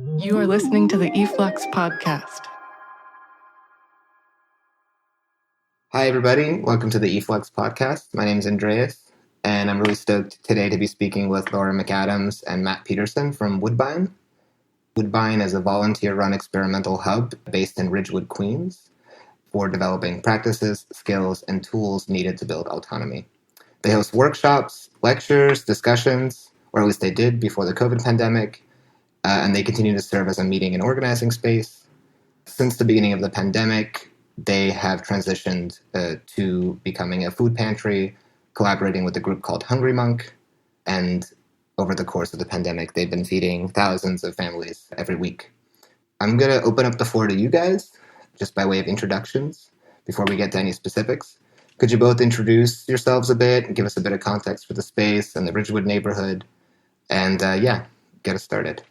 You are listening to the e-flux podcast. Hi, everybody. Welcome to the e-flux podcast. My name is Andreas, and I'm really stoked today to be speaking with Laura McAdams and Matt Peterson from Woodbine. Woodbine is a volunteer-run experimental hub based in Ridgewood, Queens, for developing practices, skills, and tools needed to build autonomy. They host workshops, lectures, discussions, or at least they did before the COVID pandemic, and they continue to serve as a meeting and organizing space. Since the beginning of the pandemic, they have transitioned to becoming a food pantry, collaborating with a group called Hungry Monk, and over the course of the pandemic, they've been feeding thousands of families every week. I'm going to open up the floor to you guys, just by way of introductions, before we get to any specifics. Could you both introduce yourselves a bit and give us a bit of context for the space and the Ridgewood neighborhood? And get us started.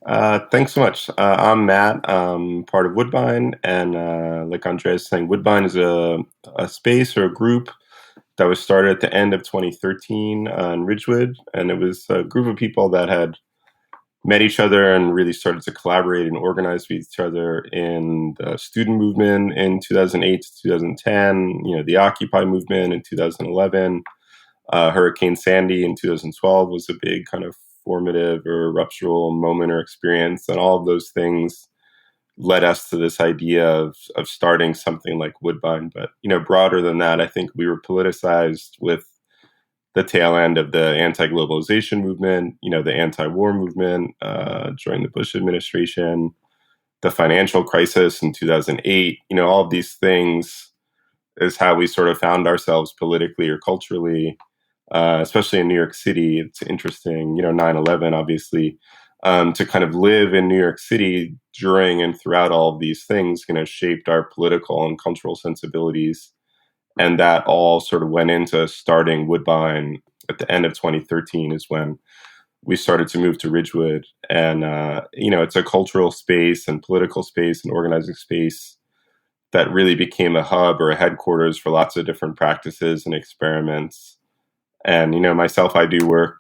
Thanks so much. I'm Matt. I'm part of Woodbine, and like Andreas was saying, Woodbine is a space or a group that was started at the end of 2013 in Ridgewood, and it was a group of people that had met each other and really started to collaborate and organize with each other in the student movement in 2008 to 2010, the Occupy movement in 2011, Hurricane Sandy in 2012 was a big kind of formative or ruptural moment or experience, and all of those things led us to this idea of starting something like Woodbine. But broader than that, I think we were politicized with the tail end of the anti-globalization movement, the anti-war movement during the Bush administration, the financial crisis in 2008. All of these things is how we sort of found ourselves politically or culturally. Especially in New York City. It's interesting, 9/11, obviously, to kind of live in New York City during and throughout all of these things, shaped our political and cultural sensibilities. And that all sort of went into starting Woodbine at the end of 2013 is when we started to move to Ridgewood. And, it's a cultural space and political space and organizing space that really became a hub or a headquarters for lots of different practices and experiments. And, myself, I do work,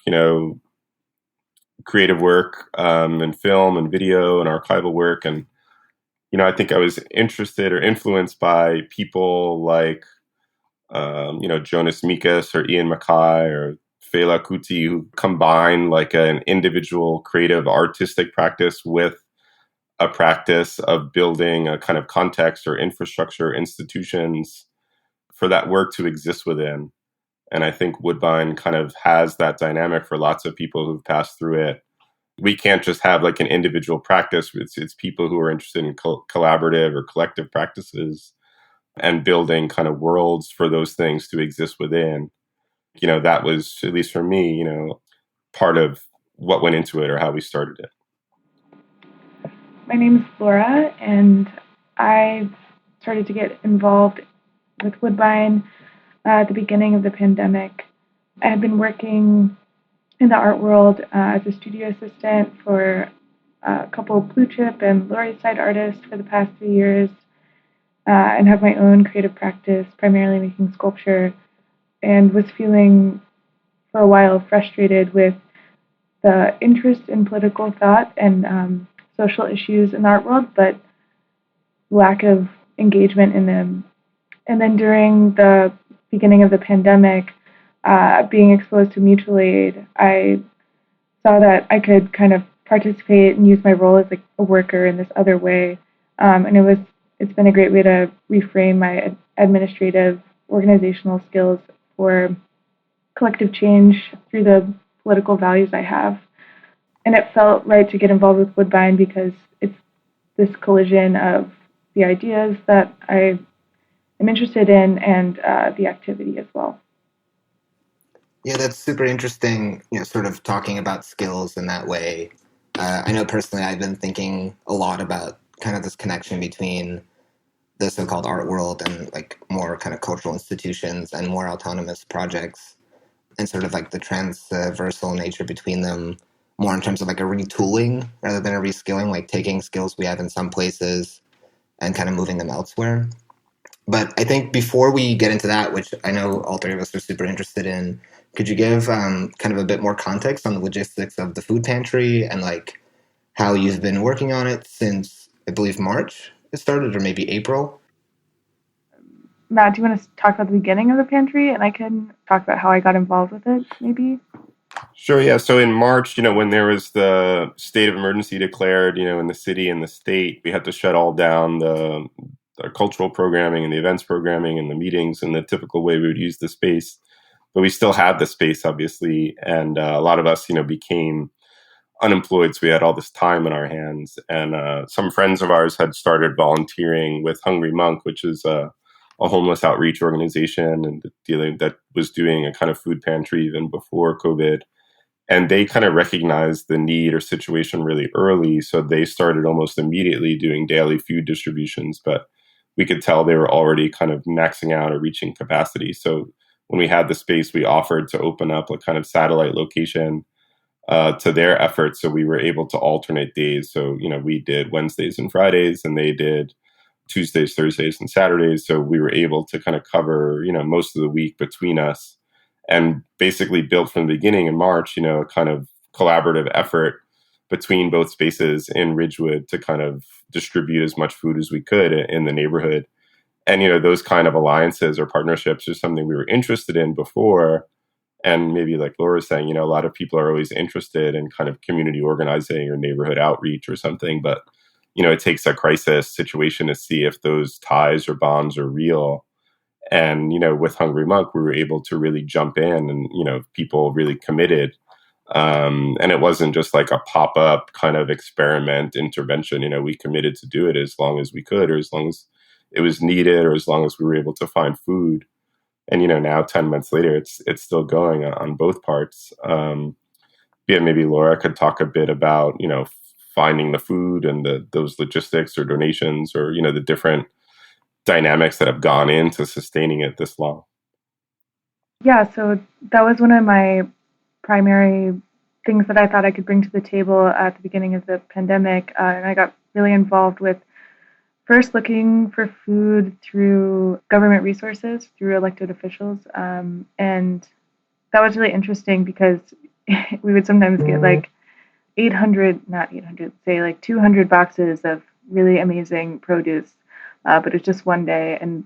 creative work and film and video and archival work. And, I think I was interested or influenced by people like, Jonas Mekas or Ian Mackay or Fela Kuti, who combine like an individual creative artistic practice with a practice of building a kind of context or infrastructure, institutions for that work to exist within. And I think Woodbine kind of has that dynamic for lots of people who've passed through it. We can't just have like an individual practice. It's people who are interested in collaborative or collective practices and building kind of worlds for those things to exist within. That was, at least for me, part of what went into it or how we started it. My name is Laura, and I started to get involved with Woodbine at the beginning of the pandemic. I had been working in the art world as a studio assistant for a couple of blue chip and Lower East Side artists for the past 3 years, and have my own creative practice, primarily making sculpture, and was feeling for a while frustrated with the interest in political thought and social issues in the art world, but lack of engagement in them. And then during the beginning of the pandemic, being exposed to mutual aid, I saw that I could kind of participate and use my role as like a worker in this other way. And it's been a great way to reframe my administrative organizational skills for collective change through the political values I have. And it felt right to get involved with Woodbine because it's this collision of the ideas that I am interested in and the activity as well. Yeah, that's super interesting, sort of talking about skills in that way. I know personally I've been thinking a lot about kind of this connection between the so-called art world and like more kind of cultural institutions and more autonomous projects, and sort of like the transversal nature between them, more in terms of like a retooling rather than a reskilling, like taking skills we have in some places and kind of moving them elsewhere. But I think before we get into that, which I know all three of us are super interested in, could you give kind of a bit more context on the logistics of the food pantry and like how you've been working on it since, I believe, March it started, or maybe April. Matt, do you want to talk about the beginning of the pantry, and I can talk about how I got involved with it, maybe? Sure, yeah. So in March, when there was the state of emergency declared, in the city and the state, we had to shut all down the cultural programming and the events programming and the meetings in the typical way we would use the space. But we still had the space, obviously, and a lot of us, became unemployed, so we had all this time in our hands. And some friends of ours had started volunteering with Hungry Monk, which is a homeless outreach organization and that was doing a kind of food pantry even before COVID. And they kind of recognized the need or situation really early. So they started almost immediately doing daily food distributions, but we could tell they were already kind of maxing out or reaching capacity. So when we had the space, we offered to open up a kind of satellite location to their efforts. So we were able to alternate days. So, we did Wednesdays and Fridays, and they did Tuesdays, Thursdays, and Saturdays. So we were able to kind of cover, most of the week between us, and basically built from the beginning in March, a kind of collaborative effort between both spaces in Ridgewood to kind of distribute as much food as we could in the neighborhood. And, those kind of alliances or partnerships are something we were interested in before. And maybe like Laura's saying, a lot of people are always interested in kind of community organizing or neighborhood outreach or something. But, it takes a crisis situation to see if those ties or bonds are real. And, with Hungry Monk, we were able to really jump in and, people really committed. And it wasn't just like a pop-up kind of experiment intervention. We committed to do it as long as we could, or as long as it was needed, or as long as we were able to find food. And, now 10 months later, it's still going on both parts. Maybe Laura could talk a bit about, finding the food and those logistics or donations or, the different dynamics that have gone into sustaining it this long. Yeah, so that was one of my primary things that I thought I could bring to the table at the beginning of the pandemic. And I got really involved with first looking for food through government resources, through elected officials. And that was really interesting because we would sometimes get like 200 boxes of really amazing produce. But it's just one day and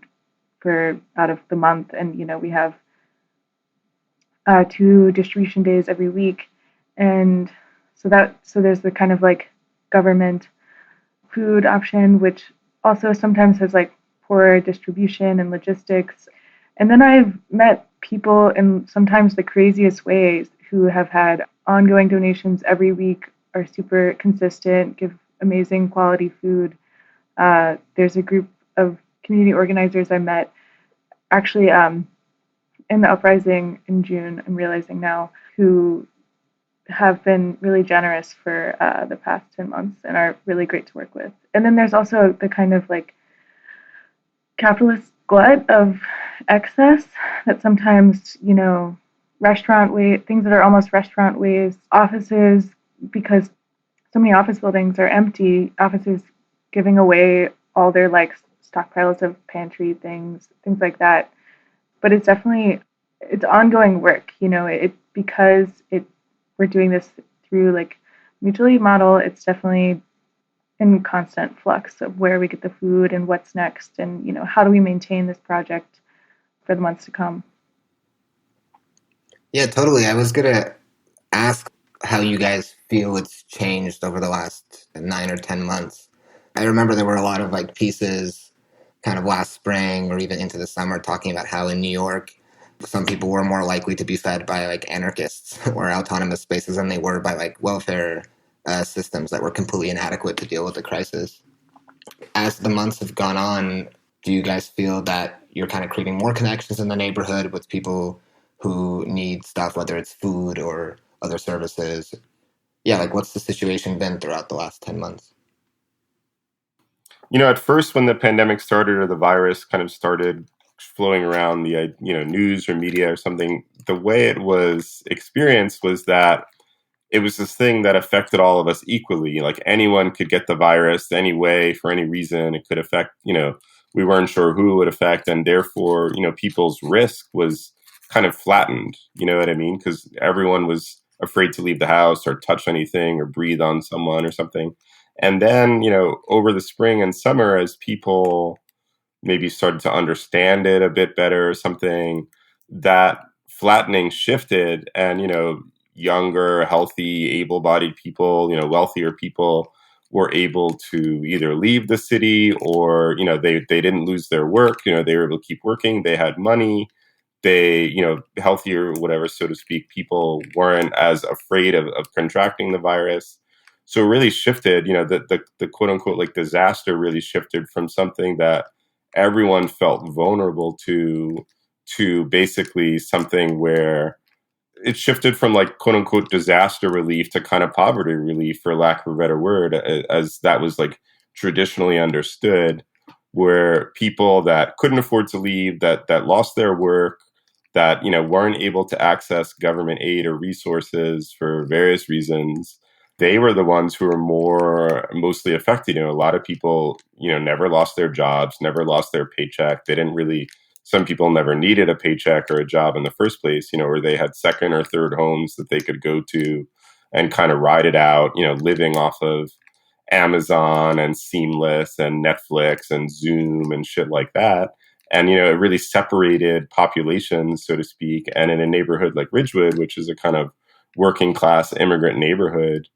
for out of the month. And, we have 2 distribution days every week. And so there's the kind of like government food option, which also sometimes has like poor distribution and logistics. And then I've met people in sometimes the craziest ways who have had ongoing donations every week, are super consistent, give amazing quality food. There's a group of community organizers I met actually in the uprising in June, I'm realizing now, who have been really generous for the past 10 months and are really great to work with. And then there's also the kind of like capitalist glut of excess that sometimes, things that are almost restaurant waste, offices, because so many office buildings are empty, offices giving away all their like stockpiles of pantry things like that. But it's ongoing work, we're doing this through like mutual aid model. It's definitely in constant flux of where we get the food and what's next, and how do we maintain this project for the months to come. Yeah, totally. I was gonna ask how you guys feel it's changed over the last 9 or 10 months. I remember there were a lot of like pieces kind of last spring or even into the summer talking about how in New York some people were more likely to be fed by like anarchists or autonomous spaces than they were by like welfare systems that were completely inadequate to deal with the crisis. As the months have gone on, do you guys feel that you're kind of creating more connections in the neighborhood with people who need stuff, whether it's food or other services? Yeah, like what's the situation been throughout the last 10 months? At first when the pandemic started or the virus kind of started flowing around the news or media or something, the way it was experienced was that it was this thing that affected all of us equally. Like anyone could get the virus any way for any reason. It could affect, we weren't sure who it would affect, and therefore, people's risk was kind of flattened. You know what I mean? Because everyone was afraid to leave the house or touch anything or breathe on someone or something. And then, over the spring and summer, as people maybe started to understand it a bit better or something, that flattening shifted and, younger, healthy, able-bodied people, wealthier people were able to either leave the city or, they didn't lose their work, they were able to keep working, they had money, they, healthier, whatever, so to speak, people weren't as afraid of contracting the virus. So it really shifted, the quote unquote like disaster really shifted from something that everyone felt vulnerable to basically something where it shifted from like quote unquote disaster relief to kind of poverty relief, for lack of a better word, as that was like traditionally understood, where people that couldn't afford to leave, that lost their work, that weren't able to access government aid or resources for various reasons, they were the ones who were mostly affected. A lot of people, never lost their jobs, never lost their paycheck. They didn't really, some people never needed a paycheck or a job in the first place, or they had second or third homes that they could go to and kind of ride it out, living off of Amazon and Seamless and Netflix and Zoom and shit like that. And, it really separated populations, so to speak. And in a neighborhood like Ridgewood, which is a kind of working class immigrant neighborhood,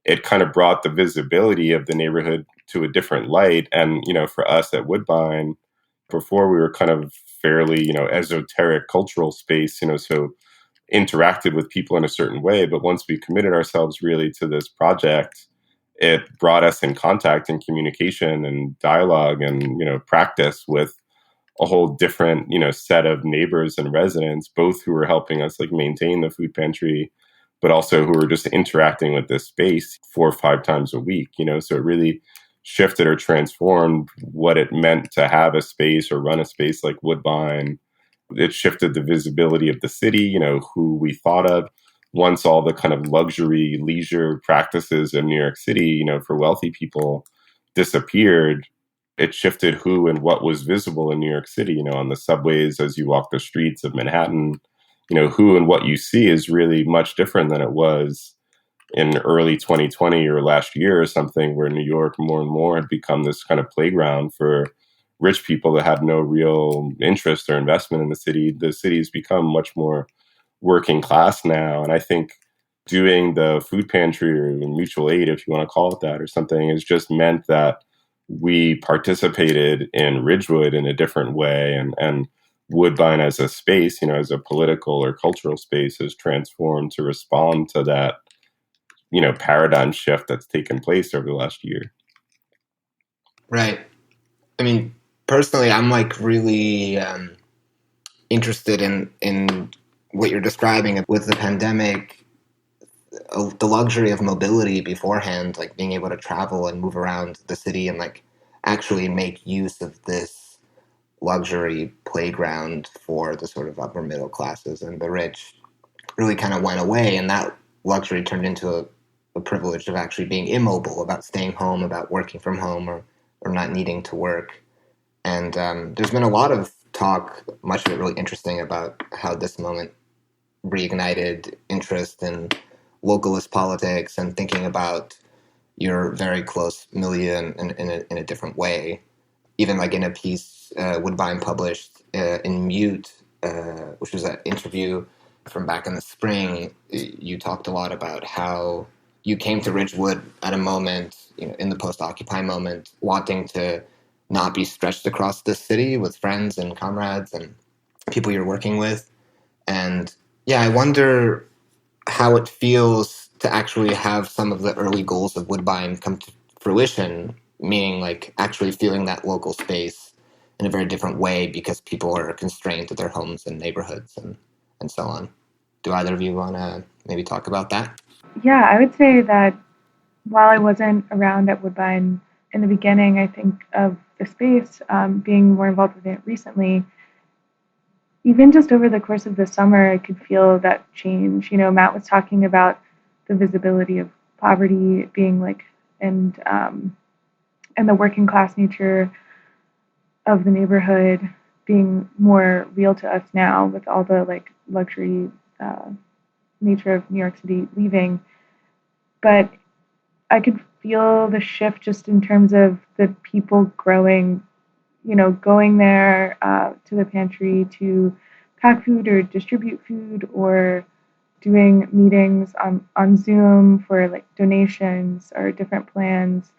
it kind of brought the visibility of the neighborhood to a different light. And, for us at Woodbine, before we were kind of fairly, esoteric cultural space, so interacted with people in a certain way. But once we committed ourselves really to this project, it brought us in contact and communication and dialogue and, practice with a whole different, set of neighbors and residents, both who were helping us like maintain the food pantry, but also who were just interacting with this space 4 or 5 times a week, so it really shifted or transformed what it meant to have a space or run a space like Woodbine. It shifted the visibility of the city, who we thought of. Once all the kind of luxury leisure practices in New York City, for wealthy people disappeared, it shifted who and what was visible in New York City, on the subways, as you walk the streets of Manhattan. Who and what you see is really much different than it was in early 2020 or last year or something, where New York more and more had become this kind of playground for rich people that had no real interest or investment in the city. The city's become much more working class now. And I think doing the food pantry or mutual aid, if you want to call it that or something, has just meant that we participated in Ridgewood in a different way. And Woodbine as a space, as a political or cultural space, has transformed to respond to that, paradigm shift that's taken place over the last year. Right. I mean, personally, I'm like really interested in what you're describing with the pandemic, the luxury of mobility beforehand, like being able to travel and move around the city and like actually make use of this luxury playground for the sort of upper middle classes and the rich really kind of went away. And that luxury turned into a privilege of actually being immobile, about staying home, about working from home or not needing to work. And there's been a lot of talk, much of it really interesting, about how this moment reignited interest in localist politics and thinking about your very close milieu in a different way. Even like in a piece Woodbine published in Mute, which was an interview from back in the spring, you talked a lot about how you came to Ridgewood at a moment, in the post-Occupy moment, wanting to not be stretched across the city with friends and comrades and people you're working with. And yeah, I wonder how it feels to actually have some of the early goals of Woodbine come to fruition, meaning like actually feeling that local space in a very different way because people are constrained to their homes and neighborhoods and so on. Do either of you want to maybe talk about that? Yeah, I would say that while I wasn't around at Woodbine in the beginning, I think of the space, being more involved with it recently, even just over the course of the summer, I could feel that change. Matt was talking about the visibility of poverty being like, and the working class nature of the neighborhood being more real to us now with all the like luxury nature of New York City leaving. But I could feel the shift just in terms of the people growing, going there to the pantry to pack food or distribute food, or doing meetings on Zoom for like donations or different plans.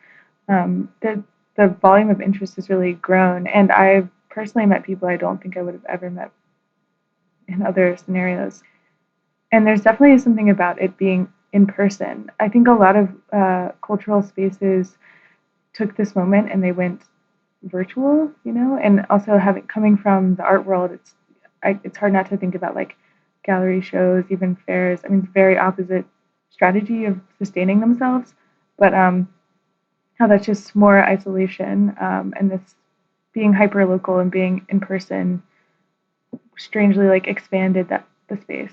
The volume of interest has really grown, and I've personally met people I don't think I would have ever met in other scenarios. And there's definitely something about it being in person. I think a lot of cultural spaces took this moment and they went virtual, and also coming from the art world, it's hard not to think about like gallery shows, even fairs. I mean, it's very opposite strategy of sustaining themselves, but how that's just more isolation, and this being hyper local and being in person strangely like expanded the space.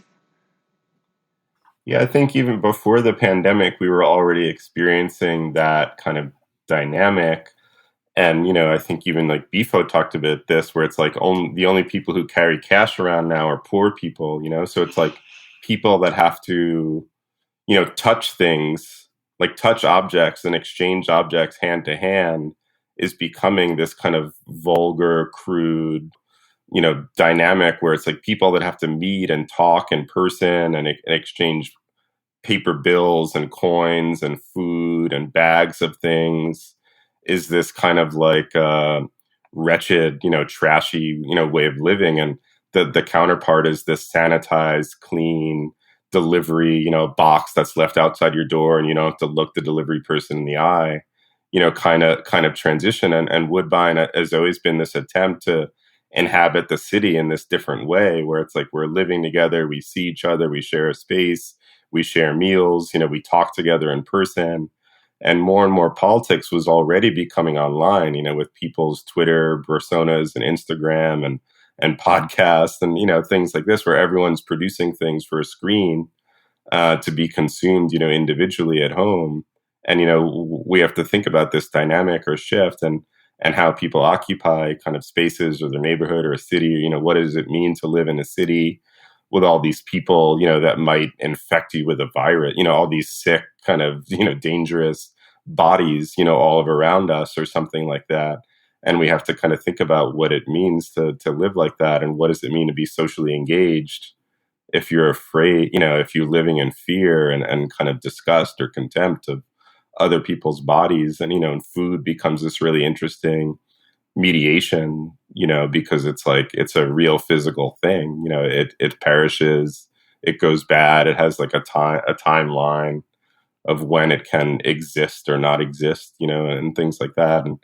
Yeah, I think even before the pandemic, we were already experiencing that kind of dynamic. And, I think even like Bifo talked about this, where it's like the only people who carry cash around now are poor people, so it's like people that have to, touch things, like touch objects and exchange objects hand to hand is becoming this kind of vulgar, crude, dynamic where it's like people that have to meet and talk in person and exchange paper bills and coins and food and bags of things is this kind of like wretched, trashy, way of living. And the counterpart is this sanitized, clean delivery, box that's left outside your door and you don't have to look the delivery person in the eye, kind of transition. And Woodbine has always been this attempt to inhabit the city in this different way where it's like we're living together, we see each other, we share a space, we share meals, we talk together in person. And more politics was already becoming online, with people's Twitter personas and Instagram and podcasts and, things like this where everyone's producing things for a screen to be consumed, individually at home. And, we have to think about this dynamic or shift and how people occupy kind of spaces or their neighborhood or a city. What does it mean to live in a city with all these people, that might infect you with a virus, all these sick kind of, dangerous bodies, all around us or something like that. And we have to kind of think about what it means to live like that. And what does it mean to be socially engaged if you're afraid, if you're living in fear and kind of disgust or contempt of other people's bodies. And, food becomes this really interesting mediation, because it's like, it's a real physical thing, it perishes, it goes bad, it has like a timeline of when it can exist or not exist, and things like that. And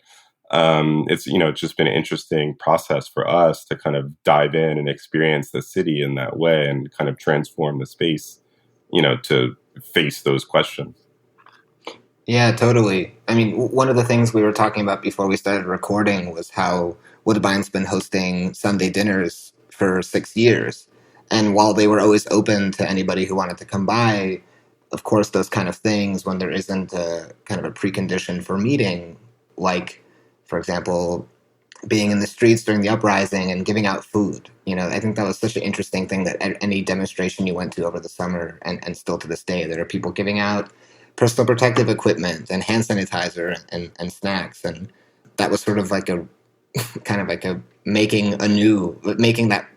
it's, it's just been an interesting process for us to kind of dive in and experience the city in that way and kind of transform the space, to face those questions. Yeah, totally. I mean, one of the things we were talking about before we started recording was how Woodbine's been hosting Sunday dinners for 6 years. And while they were always open to anybody who wanted to come by, of course, those kind of things, when there isn't a kind of a precondition for meeting, like, for example, being in the streets during the uprising and giving out food. I think that was such an interesting thing that at any demonstration you went to over the summer, and still to this day, there are people giving out personal protective equipment and hand sanitizer and snacks. And that was sort of like a kind of like a making that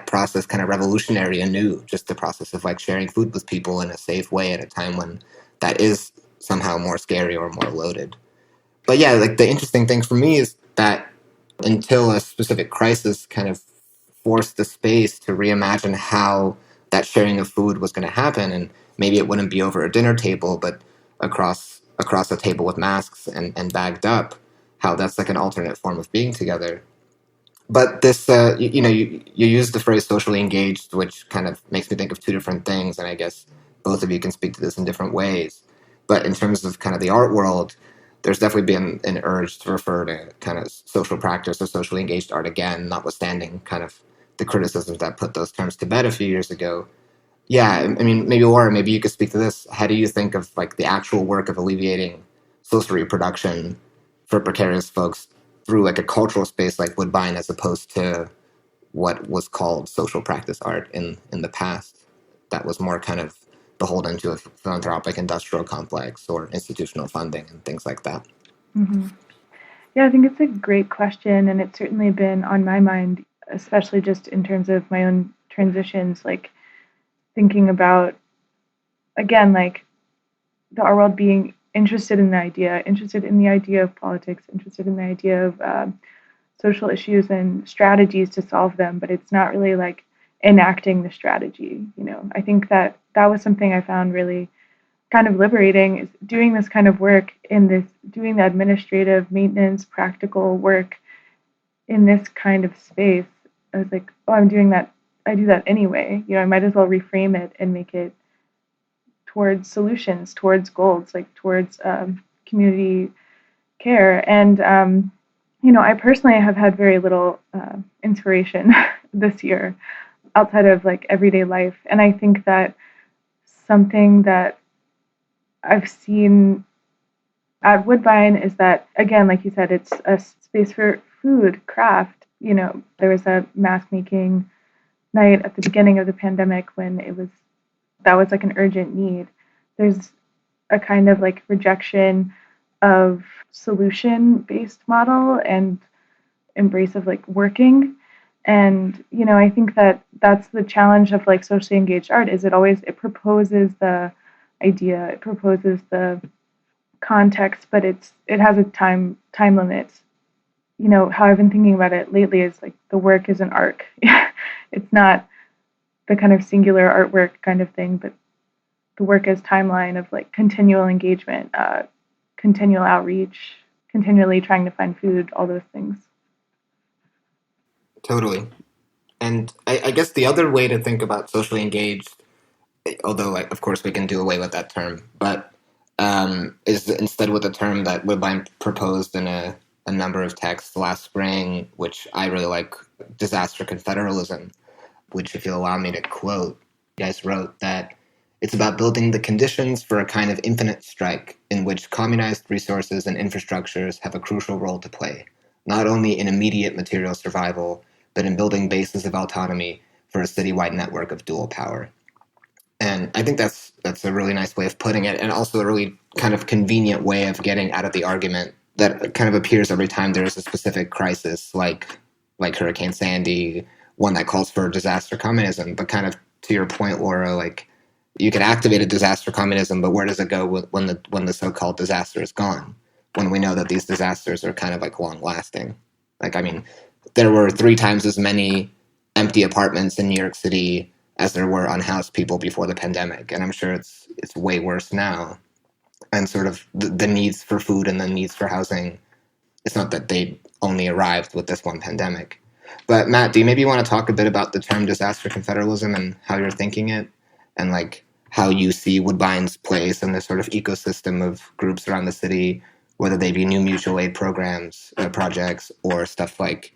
process kind of revolutionary anew, just the process of like sharing food with people in a safe way at a time when that is somehow more scary or more loaded. But yeah, like the interesting thing for me is that until a specific crisis kind of forced the space to reimagine how that sharing of food was going to happen, and maybe it wouldn't be over a dinner table, but across a table with masks and bagged up, how that's like an alternate form of being together. But this, you use the phrase socially engaged, which kind of makes me think of two different things, and I guess both of you can speak to this in different ways. But in terms of kind of the art world, there's definitely been an urge to refer to kind of social practice or socially engaged art again, notwithstanding kind of the criticisms that put those terms to bed a few years ago. Yeah, I mean, maybe Laura, maybe you could speak to this. How do you think of like the actual work of alleviating social reproduction for precarious folks through like a cultural space like Woodbine, as opposed to what was called social practice art in the past? that was more kind of beholden to a philanthropic industrial complex or institutional funding and things like that? Mm-hmm. Yeah, I think it's a great question, and it's certainly been on my mind, especially just in terms of my own transitions, like thinking about, again, like our world being interested in the idea of politics, interested in the idea of social issues and strategies to solve them, but it's not really like enacting the strategy. I think that was something I found really kind of liberating, is doing this kind of work doing the administrative maintenance, practical work in this kind of space. I was like, oh, I'm doing that. I do that anyway. I might as well reframe it and make it towards solutions, towards goals, like towards community care. And, I personally have had very little inspiration this year outside of like everyday life. And I think that something that I've seen at Woodbine is that, again, like you said, it's a space for food, craft. There was a mask making night at the beginning of the pandemic when that was like an urgent need. There's a kind of like rejection of solution-based model and embrace of like working. And, I think that that's the challenge of like socially engaged art, is it proposes the idea, it proposes the context, but it has a time limit. How I've been thinking about it lately is like the work is an arc. It's not the kind of singular artwork kind of thing, but the work as timeline of like continual engagement, continual outreach, continually trying to find food, all those things. Totally. And I guess the other way to think about socially engaged, although of course we can do away with that term, but is instead with a term that Woodbine proposed in a number of texts last spring, which I really like, disaster confederalism, which, if you'll allow me to quote, you guys wrote that it's about building the conditions for a kind of infinite strike in which communized resources and infrastructures have a crucial role to play, not only in immediate material survival, but in building bases of autonomy for a citywide network of dual power. And I think that's a really nice way of putting it, and also a really kind of convenient way of getting out of the argument that kind of appears every time there is a specific crisis, like Hurricane Sandy, one that calls for disaster communism. But kind of to your point, Laura, like you could activate a disaster communism, but where does it go when the so-called disaster is gone? When we know that these disasters are kind of like long-lasting. Like, I mean, there were 3 times as many empty apartments in New York City as there were unhoused people before the pandemic, and I'm sure it's way worse now. And sort of the needs for food and the needs for housing, it's not that they only arrived with this one pandemic. But Matt, do you maybe want to talk a bit about the term disaster confederalism and how you're thinking it, and like how you see Woodbine's place in this sort of ecosystem of groups around the city, whether they be new mutual aid programs, projects, or stuff like,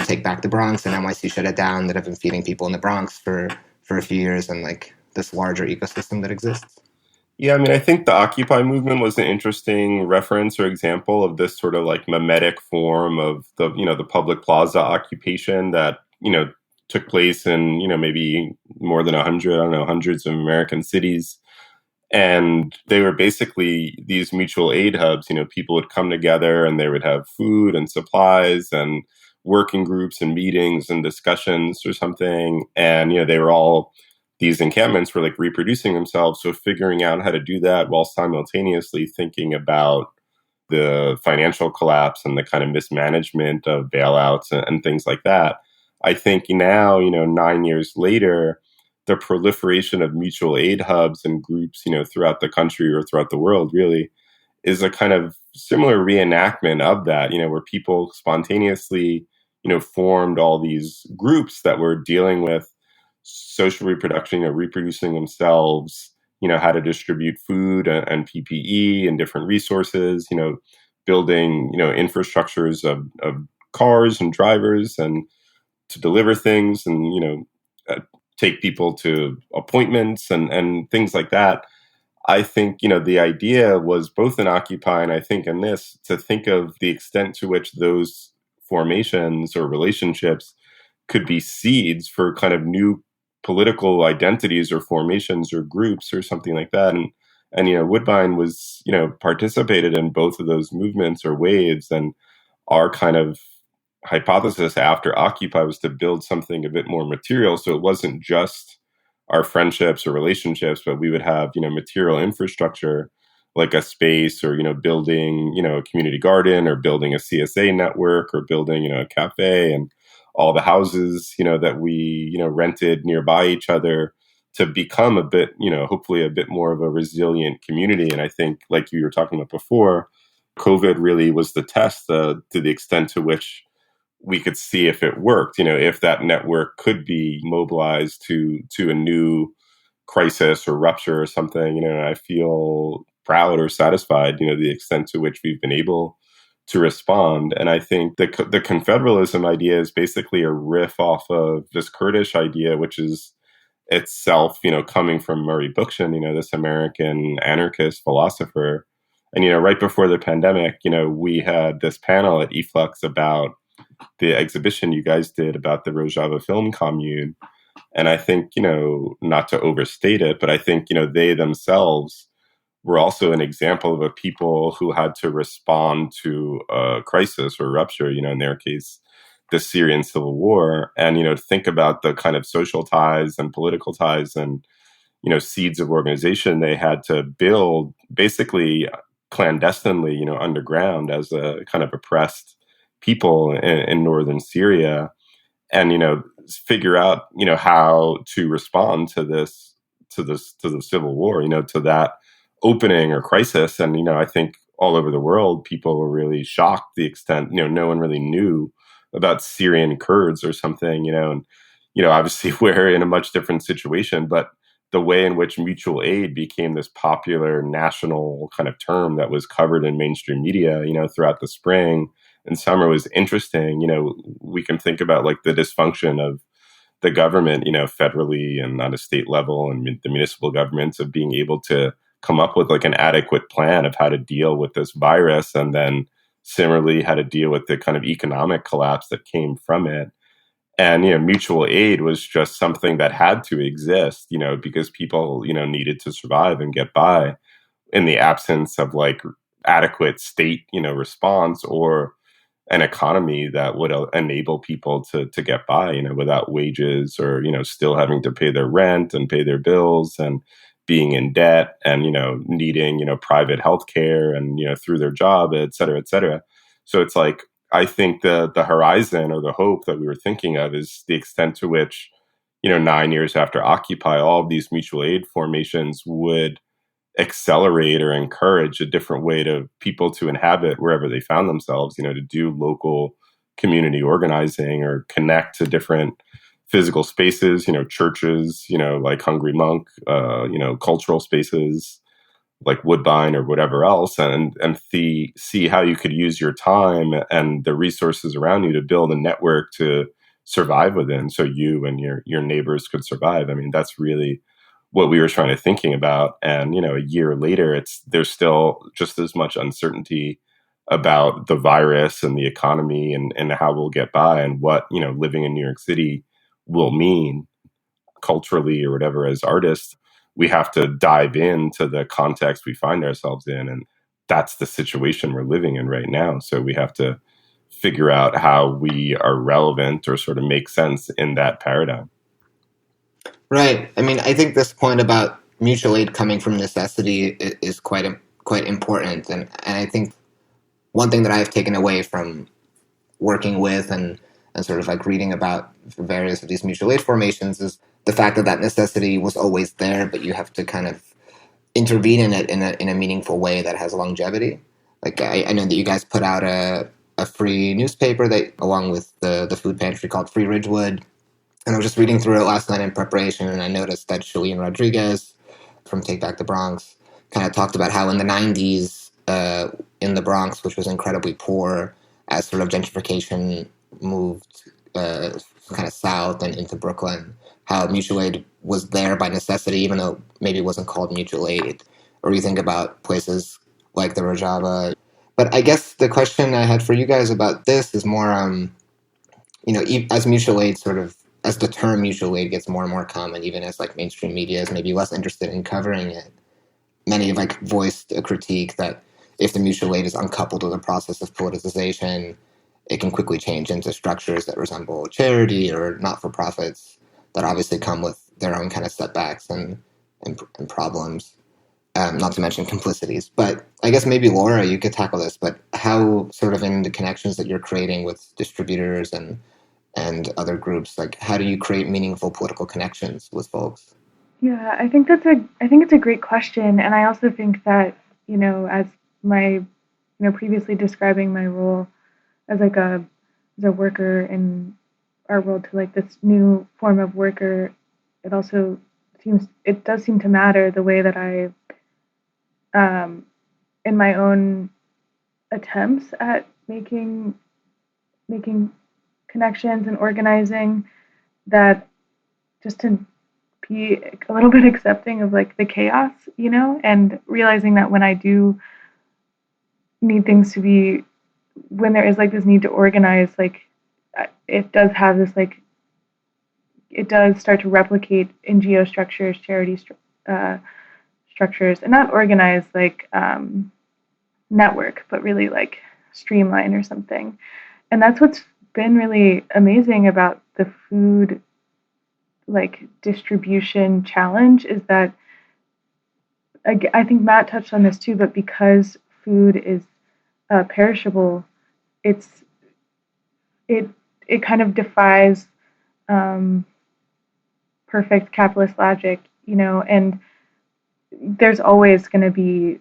Take Back the Bronx and NYC Shut It Down, that have been feeding people in the Bronx for a few years, and like this larger ecosystem that exists? Yeah, I mean, I think the Occupy movement was an interesting reference or example of this sort of like mimetic form of the public plaza occupation that, took place in, maybe more than 100, I don't know, hundreds of American cities. And they were basically these mutual aid hubs. People would come together and they would have food and supplies and working groups and meetings and discussions or something. And, they were all, these encampments were like reproducing themselves. So figuring out how to do that while simultaneously thinking about the financial collapse and the kind of mismanagement of bailouts and things like that. I think now, 9 years later, the proliferation of mutual aid hubs and groups, throughout the country or throughout the world really is a kind of similar reenactment of that, where people spontaneously, formed all these groups that were dealing with social reproduction, reproducing themselves, how to distribute food and PPE and different resources, building, infrastructures of cars and drivers and to deliver things and, take people to appointments and things like that. I think, the idea was both in Occupy and I think in this, to think of the extent to which those formations or relationships could be seeds for kind of new political identities or formations or groups or something like that. And Woodbine was, participated in both of those movements or waves. And our kind of hypothesis after Occupy was to build something a bit more material. So it wasn't just our friendships or relationships, but we would have, material infrastructure like a space or, building, a community garden or building a CSA network or building, a cafe and all the houses, that we, rented nearby each other to become a bit, hopefully a bit more of a resilient community. And I think, like you were talking about before, COVID really was the test to the extent to which we could see if it worked, if that network could be mobilized to a new crisis or rupture or something. I feel proud or satisfied, the extent to which we've been able to respond. And I think the confederalism idea is basically a riff off of this Kurdish idea, which is itself, coming from Murray Bookchin, this American anarchist philosopher. And, right before the pandemic, we had this panel at e-flux about the exhibition you guys did about the Rojava film commune. And I think, not to overstate it, but I think, they themselves were also an example of a people who had to respond to a crisis or rupture, in their case, the Syrian civil war. And, think about the kind of social ties and political ties and, seeds of organization they had to build basically clandestinely, underground as a kind of oppressed people in northern Syria, and figure out how to respond to the civil war, to that opening or crisis. And I think all over the world, people were really shocked the extent no one really knew about Syrian Kurds or something. And obviously we're in a much different situation, but the way in which mutual aid became this popular national kind of term that was covered in mainstream media, throughout the spring and summer was interesting. We can think about like the dysfunction of the government, federally and on a state level and the municipal governments of being able to come up with like an adequate plan of how to deal with this virus. And then similarly, how to deal with the kind of economic collapse that came from it. And, mutual aid was just something that had to exist, because people, needed to survive and get by in the absence of like adequate state, response or an economy that would enable people to get by, without wages or, still having to pay their rent and pay their bills and being in debt and, needing, private healthcare and, through their job, et cetera, et cetera. So it's like, I think the horizon or the hope that we were thinking of is the extent to which, 9 years after Occupy, all of these mutual aid formations would accelerate or encourage a different way to people to inhabit wherever they found themselves, to do local community organizing or connect to different physical spaces, churches, like Hungry Monk, cultural spaces like Woodbine or whatever else, and see how you could use your time and the resources around you to build a network to survive within, so you and your neighbors could survive. I mean, that's really what we were trying to thinking about. And a year later, there's still just as much uncertainty about the virus and the economy and how we'll get by and what living in New York City will mean culturally or whatever as artists. We have to dive into the context we find ourselves in. And that's the situation we're living in right now. So we have to figure out how we are relevant or sort of make sense in that paradigm. Right. I mean, I think this point about mutual aid coming from necessity is quite important. And I think one thing that I've taken away from working with and sort of like reading about various of these mutual aid formations is the fact that necessity was always there, but you have to kind of intervene in it in a meaningful way that has longevity. Like I know that you guys put out a free newspaper that, along with the food pantry, called Free Ridgewood. And I was just reading through it last night in preparation, and I noticed that Shalene Rodriguez from Take Back the Bronx kind of talked about how in the 90s in the Bronx, which was incredibly poor, as sort of gentrification moved kind of south and into Brooklyn, how mutual aid was there by necessity, even though maybe it wasn't called mutual aid. Or you think about places like the Rojava. But I guess the question I had for you guys about this is more, as mutual aid sort of as the term mutual aid gets more and more common, even as like mainstream media is maybe less interested in covering it, many have like voiced a critique that if the mutual aid is uncoupled with a process of politicization, it can quickly change into structures that resemble charity or not-for-profits that obviously come with their own kind of setbacks and problems, not to mention complicities. But I guess maybe Laura, you could tackle this, but how sort of in the connections that you're creating with distributors and other groups, like how do you create meaningful political connections with folks? Yeah, I think it's a great question, and I also think that, as my, previously describing my role as like as a worker in our world to like this new form of worker, it does seem to matter the way that I, in my own attempts at making connections and organizing, that just to be a little bit accepting of like the chaos, and realizing that when I do need things to be, when there is like this need to organize, like it does have this like, it does start to replicate NGO structures, charity structures, and not organize like network, but really like streamline or something. And that's what's been really amazing about the food like distribution challenge, is that I think Matt touched on this too, but because food is perishable, it kind of defies perfect capitalist logic, and there's always going to be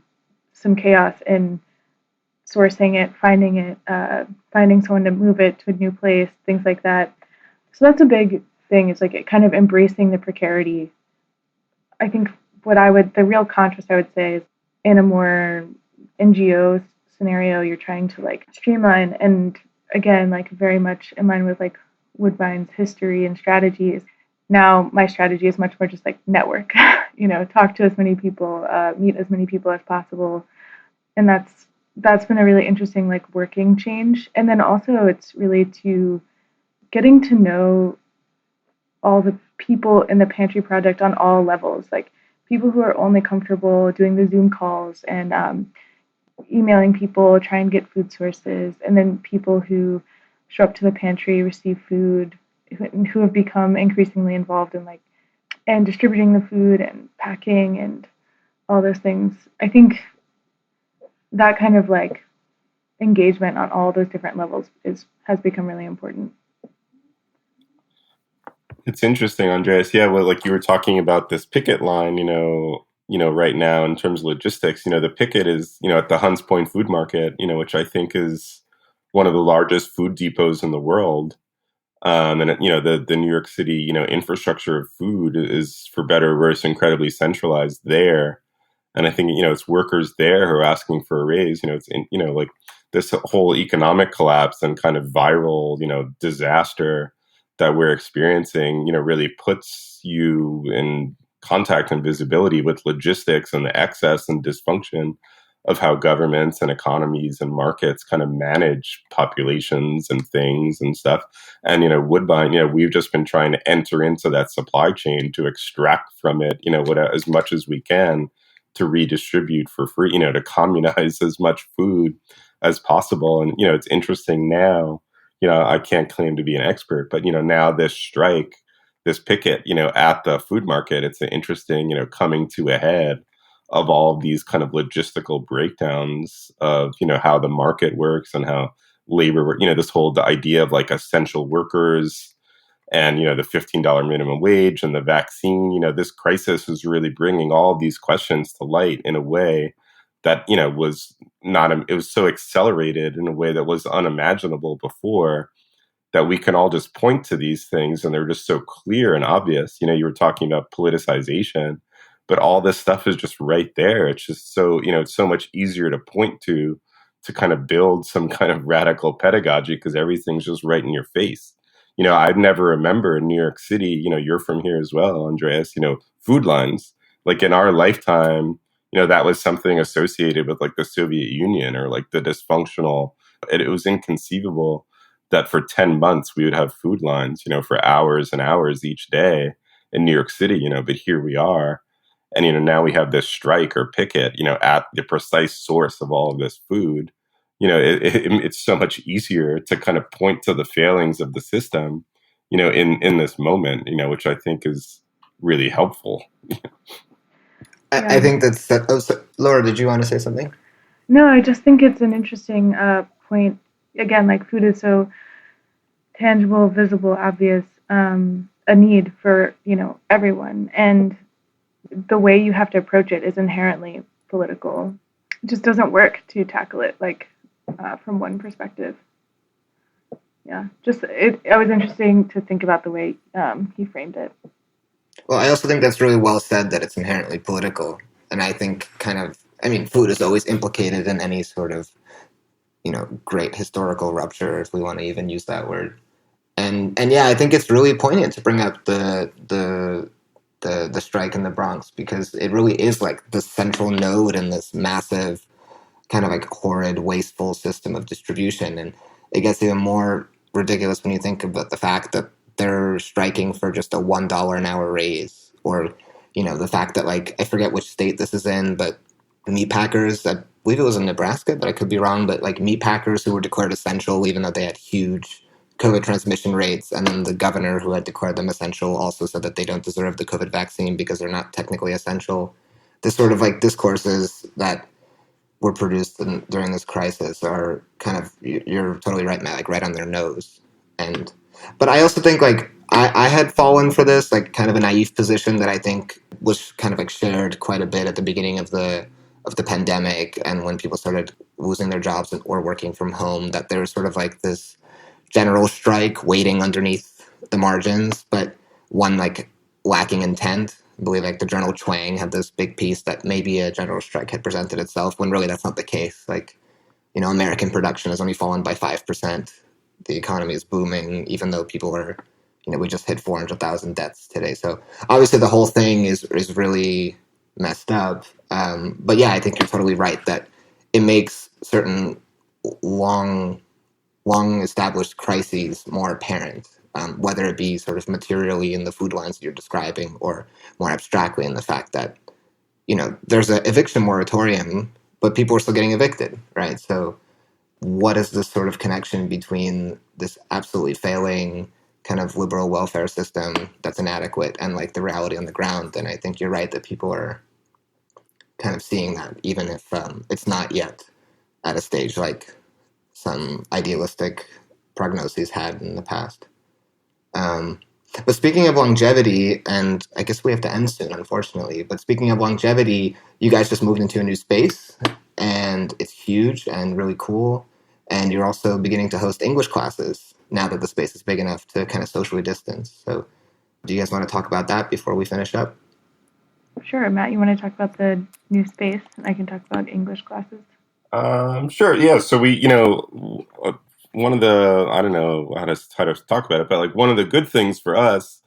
some chaos in sourcing it, finding someone to move it to a new place, things like that. So that's a big thing. It's like it kind of embracing the precarity. I think the real contrast I would say is in a more NGO scenario, you're trying to like streamline, and again, like very much in line with like Woodbine's history and strategies. Now my strategy is much more just like network, talk to as many people, meet as many people as possible. And that's been a really interesting like working change. And then also it's really to getting to know all the people in the Pantry Project on all levels, like people who are only comfortable doing the Zoom calls and emailing people, try and get food sources, and then people who show up to the pantry, receive food, who have become increasingly involved in like and distributing the food and packing and all those things. I think that kind of like engagement on all those different levels has become really important. It's interesting, Andreas. Yeah, well, like you were talking about this picket line, right now in terms of logistics, the picket is, at the Hunts Point Food Market, which I think is one of the largest food depots in the world. And, the New York City, infrastructure of food is, for better or worse, incredibly centralized there. And I think, it's workers there who are asking for a raise. Like this whole economic collapse and kind of viral, disaster that we're experiencing, really puts you in contact and visibility with logistics and the excess and dysfunction of how governments and economies and markets kind of manage populations and things and stuff. And, Woodbine, we've just been trying to enter into that supply chain to extract from it, as much as we can to redistribute for free, to communize as much food as possible. And, it's interesting now, I can't claim to be an expert, but, now this strike, this picket, at the food market, it's an interesting, coming to a head of all of these kind of logistical breakdowns of, how the market works and how labor work, the idea of like essential workers and, the $15 minimum wage and the vaccine, this crisis is really bringing all these questions to light in a way that, was not, it was so accelerated in a way that was unimaginable before, that we can all just point to these things and they're just so clear and obvious. You were talking about politicization, but all this stuff is just right there. It's just so, it's so much easier to point to kind of build some kind of radical pedagogy because everything's just right in your face. I'd never remember in New York City, you're from here as well, Andreas, food lines. Like in our lifetime, that was something associated with like the Soviet Union or like the dysfunctional, it was inconceivable that for 10 months we would have food lines, for hours and hours each day in New York City, but here we are. And, now we have this strike or picket, at the precise source of all of this food. It's so much easier to kind of point to the failings of the system, in this moment, which I think is really helpful. I think that's... Laura, did you want to say something? No, I just think it's an interesting point. Again, like food is so tangible, visible, obvious, a need for, everyone. And the way you have to approach it is inherently political. It just doesn't work to tackle it from one perspective. Yeah, it was interesting to think about the way he framed it. Well, I also think that's really well said, that it's inherently political. And I think food is always implicated in any sort of, great historical rupture, if we want to even use that word. And yeah, I think it's really poignant to bring up the strike in the Bronx, because it really is like the central node in this massive kind of like horrid, wasteful system of distribution. And it gets even more ridiculous when you think about the fact that they're striking for just a $1 an hour raise, or, the fact that, like, I forget which state this is in, but meat packers, I believe it was in Nebraska, but I could be wrong, but like meat packers who were declared essential, even though they had huge COVID transmission rates, and then the governor who had declared them essential also said that they don't deserve the COVID vaccine because they're not technically essential. This sort of like discourses that were produced during this crisis are kind of, you're totally right, Matt, like right on their nose. But I also think like I had fallen for this, like kind of a naive position that I think was kind of like shared quite a bit at the beginning of the pandemic, and when people started losing their jobs or working from home, that there was sort of like this general strike waiting underneath the margins, but one like lacking intent. I believe like the Journal Chuang had this big piece that maybe a general strike had presented itself, when really that's not the case. Like, American production has only fallen by 5%. The economy is booming, even though people are, we just hit 400,000 deaths today. So obviously the whole thing is really messed up. But yeah, I think you're totally right that it makes certain long established crises more apparent, whether it be sort of materially in the food lines that you're describing, or more abstractly in the fact that, there's an eviction moratorium, but people are still getting evicted, right? So what is this sort of connection between this absolutely failing kind of liberal welfare system that's inadequate and like the reality on the ground? And I think you're right that people are kind of seeing that, even if it's not yet at a stage like some idealistic prognoses had in the past. But speaking of longevity, and I guess we have to end soon, unfortunately, but speaking of longevity, you guys just moved into a new space, and it's huge and really cool, and you're also beginning to host English classes now that the space is big enough to kind of socially distance. So do you guys want to talk about that before we finish up? Sure. Matt, you want to talk about the new space, and I can talk about English classes? Sure. Yeah. So we, one of the, I don't know how to talk about it, but like one of the good things for us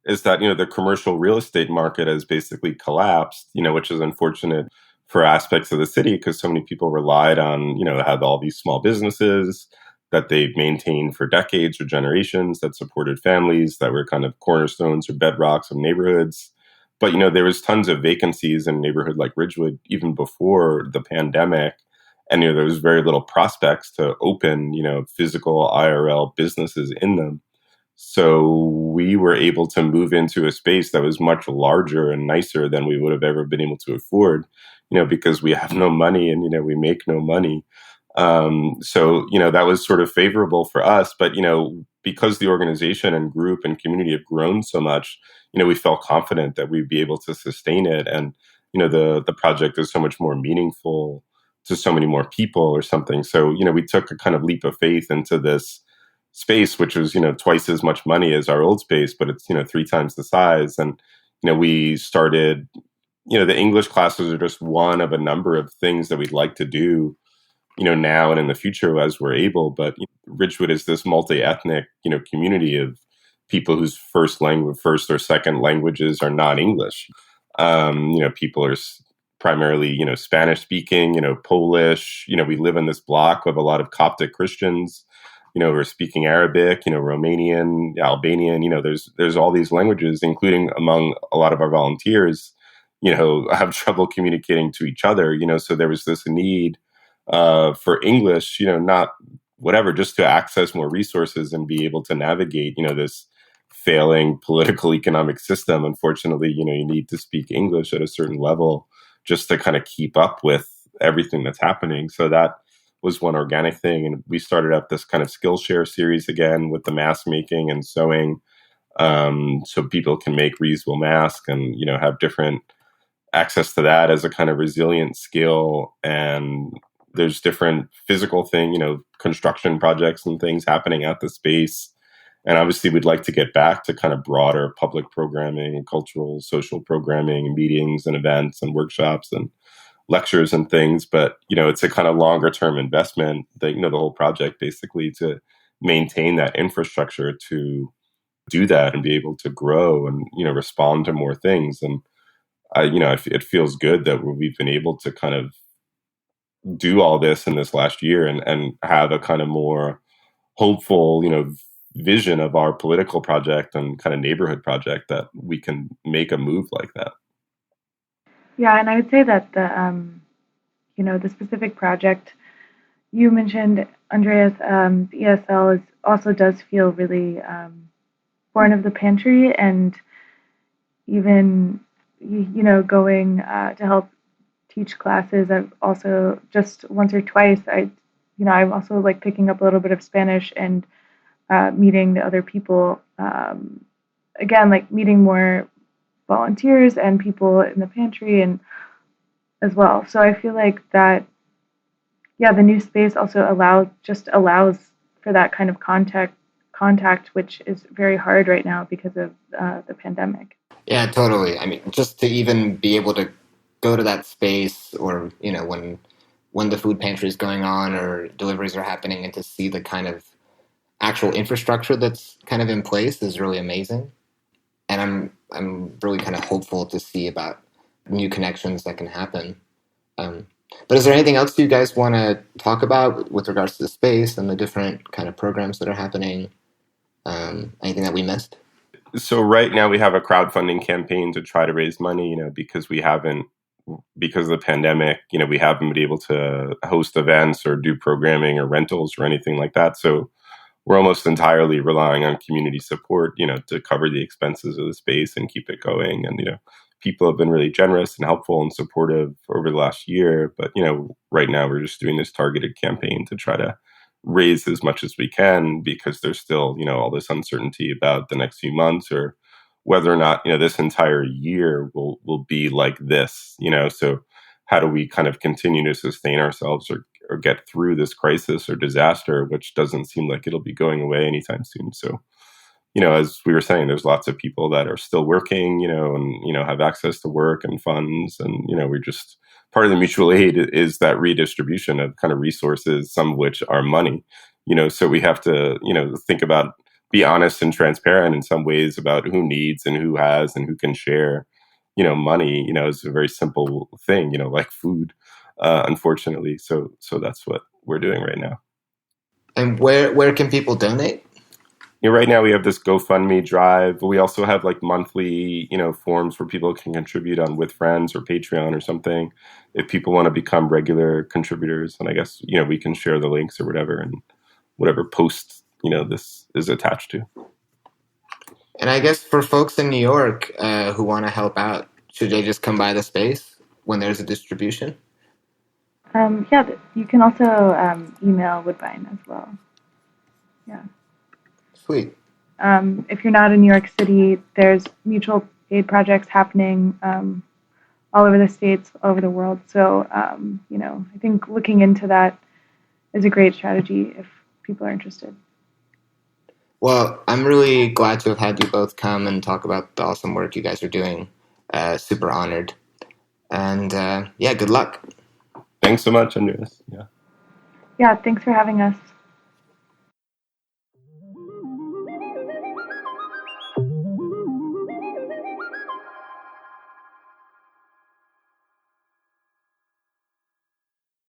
is that, the commercial real estate market has basically collapsed, which is unfortunate for aspects of the city, because so many people relied on, had all these small businesses that they've maintained for decades or generations, that supported families, that were kind of cornerstones or bedrocks of neighborhoods. But, there was tons of vacancies in a neighborhood like Ridgewood even before the pandemic. And, there was very little prospects to open, physical IRL businesses in them. So we were able to move into a space that was much larger and nicer than we would have ever been able to afford, because we have no money and, we make no money. So, that was sort of favorable for us. But, because the organization and group and community have grown so much, we felt confident that we'd be able to sustain it. And, the project is so much more meaningful to so many more people or something. So, we took a kind of leap of faith into this space, which was, twice as much money as our old space, but it's, 3 times the size. And, we started, the English classes are just one of a number of things that we'd like to do, now and in the future as we're able. But Ridgewood is this multi-ethnic, community of people whose first or second languages are not English. People are primarily, Spanish speaking, Polish. We live in this block of a lot of Coptic Christians. we're speaking Arabic, Romanian, Albanian, there's all these languages, including among a lot of our volunteers, have trouble communicating to each other, so there was this need for English, not whatever, just to access more resources and be able to navigate, this failing political economic system. Unfortunately, you need to speak English at a certain level just to kind of keep up with everything that's happening. So that was one organic thing. And we started up this kind of Skillshare series again with the mask making and sewing, so people can make reusable masks and, have different access to that as a kind of resilient skill. And there's different physical thing, construction projects and things happening at the space. And obviously we'd like to get back to kind of broader public programming, cultural, social programming, meetings and events and workshops and lectures and things. But, it's a kind of longer term investment that, the whole project basically to maintain that infrastructure to do that and be able to grow and, respond to more things. And, it feels good that we've been able to kind of do all this in this last year and have a kind of more hopeful, vision of our political project and kind of neighborhood project that we can make a move like that. Yeah, and I would say that the specific project you mentioned, Andreas, the ESL also does feel really born of the pantry, and even going to help teach classes. I've also just once or twice I'm also like picking up a little bit of Spanish and meeting the other people. Again, like meeting more volunteers and people in the pantry and as well. So I feel like that, the new space also allows for that kind of contact, which is very hard right now because of the pandemic. Yeah, totally. I mean, just to even be able to go to that space, or when the food pantry is going on or deliveries are happening, and to see the kind of actual infrastructure that's kind of in place is really amazing. And I'm really kind of hopeful to see about new connections that can happen. But is there anything else you guys want to talk about with regards to the space and the different kind of programs that are happening? Anything that we missed? So right now we have a crowdfunding campaign to try to raise money, because of the pandemic, we haven't been able to host events or do programming or rentals or anything like that. So we're almost entirely relying on community support, to cover the expenses of the space and keep it going. And, people have been really generous and helpful and supportive over the last year. But, right now we're just doing this targeted campaign to try to raise as much as we can, because there's still, all this uncertainty about the next few months or whether or not, this entire year will be like this, so how do we kind of continue to sustain ourselves or get through this crisis or disaster, which doesn't seem like it'll be going away anytime soon. So, as we were saying, there's lots of people that are still working, and, have access to work and funds. And, we're just part of the mutual aid is that redistribution of kind of resources, some of which are money, so we have to, think about, be honest and transparent in some ways about who needs and who has and who can share, money, is a very simple thing, like food, unfortunately. So that's what we're doing right now. And where can people donate? Right now we have this GoFundMe drive, but we also have like monthly, forms where people can contribute on With Friends or Patreon or something if people want to become regular contributors. And I guess, we can share the links or whatever, and whatever post, this is attached to. And I guess for folks in New York who want to help out, should they just come by the space when there's a distribution? You can also email Woodbine as well. Yeah. Sweet. If you're not in New York City, there's mutual aid projects happening all over the states, all over the world. So, I think looking into that is a great strategy if people are interested. Well, I'm really glad to have had you both come and talk about the awesome work you guys are doing. Super honored. And good luck. Thanks so much, Andreas. Yeah, thanks for having us.